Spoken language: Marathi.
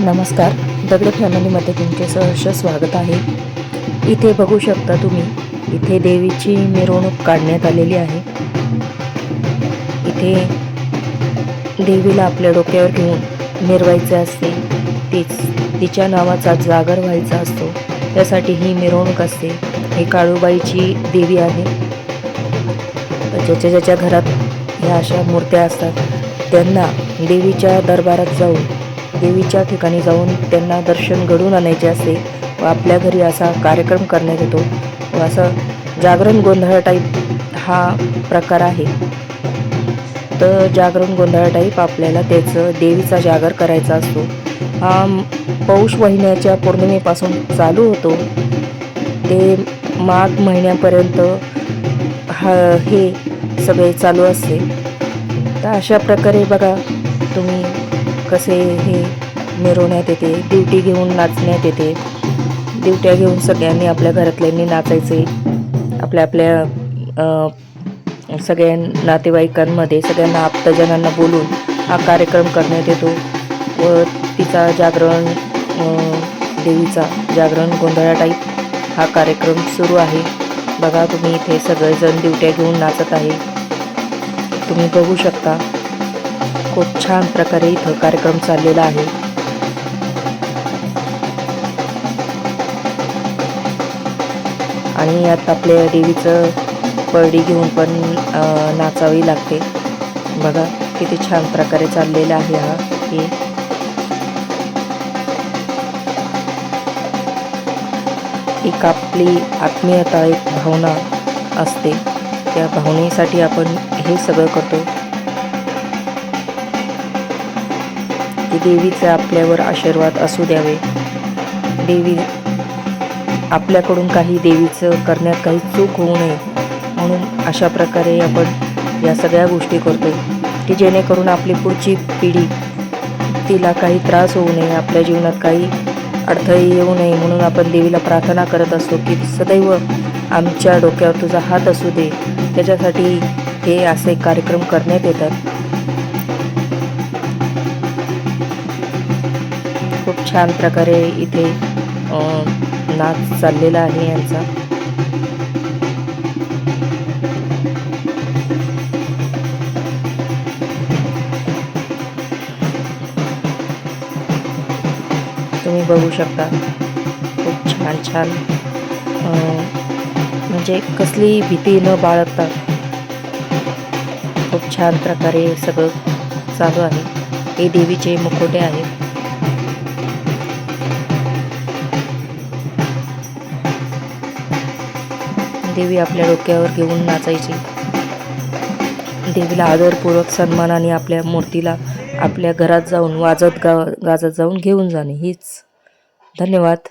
नमस्कार, दगड फॅमिलीमध्ये तुमचे सहर्ष स्वागत आहे। इथे बघू शकता तुम्ही, इथे देवीची मिरवणूक काढण्यात आलेली आहे। इथे देवीला आपल्या डोक्यावर घेऊन मिरवायचे असते, तिच्या नावाचा जागर व्हायचा असतो, त्यासाठी ही मिरवणूक असते। ही काळूबाईची देवी आहे। ज्याच्या घरात ह्या अशा मूर्त्या असतात त्यांना देवीच्या दरबारात जाऊन, देवीच्या ठिकाणी जाऊन त्यांना दर्शन घडवून आणायचे असते व आपल्या घरी असा कार्यक्रम करण्यात येतो व असं जागरण गोंधळ टाईप हा प्रकार आहे। तर जागरण गोंधळ टाईप आपल्याला त्याचं देवीचा जागर करायचा असतो। हा पौष महिन्याच्या पौर्णिमेपासून चालू होतो ते माघ महिन्यापर्यंत हे सगळे चालू असते। तर अशा प्रकारे बघा तुम्ही कसे हे मिरवण्यात येते, दिवटी घेऊन नाचण्यात येते। दिवट्या घेऊन सगळ्यांनी आपल्या घरातल्यांनी नाचायचे। आपल्या सगळ्या नातेवाईकांमध्ये सगळ्यांना आप्तजनांना बोलून हा कार्यक्रम करण्यात येतो व तिचा जागरण, देवीचा जागरण गोंधळा टाईप हा कार्यक्रम सुरू आहे। बघा तुम्ही इथे सगळेजण दिवट्या घेऊन नाचत आहे, तुम्ही बघू शकता। खूप छान प्रकारे इथं कार्यक्रम चाललेला आहे। आणि यात आपल्या देवीचं परडी घेऊन पण नाचावी लागते। बघा किती छान प्रकारे चाललेला आहे हा हे। एक आपली आत्मीयता, एक भावना असते, त्या भावनेसाठी आपण हे सगळं करतो की देवीचे आपल्यावर आशीर्वाद असू द्यावे। देवी आपल्याकडून काही देवीचं करण्यात काही चूक होऊ नये म्हणून अशा प्रकारे आपण या सगळ्या गोष्टी करतो की जेणेकरून आपली पुढची पिढी तिला काही त्रास होऊ नये, आपल्या जीवनात काही अडथळे येऊ नये म्हणून आपण देवीला प्रार्थना करत असतो की सदैव आमच्या डोक्यावर तुझा हात असू दे। त्याच्यासाठी हे असे कार्यक्रम करण्यात येतात। खूप छान प्रकारे इथे नाच चाललेला आहे यांचा। तुम्ही बघू शकता खूप छान छान, म्हणजे कसली भीती न बाळगता खूप छान प्रकारे सगळं चालू आहे। हे देवीचे मुखवटे आहेत। देवी आपल्या डोक्यावर घेऊन नाचायची। देवीला आदरपूर्वक सन्मानाने आपल्या मूर्तीला आपल्या घरात जाऊन वाजत गाजत जाऊन घेऊन जाणे हीच। धन्यवाद।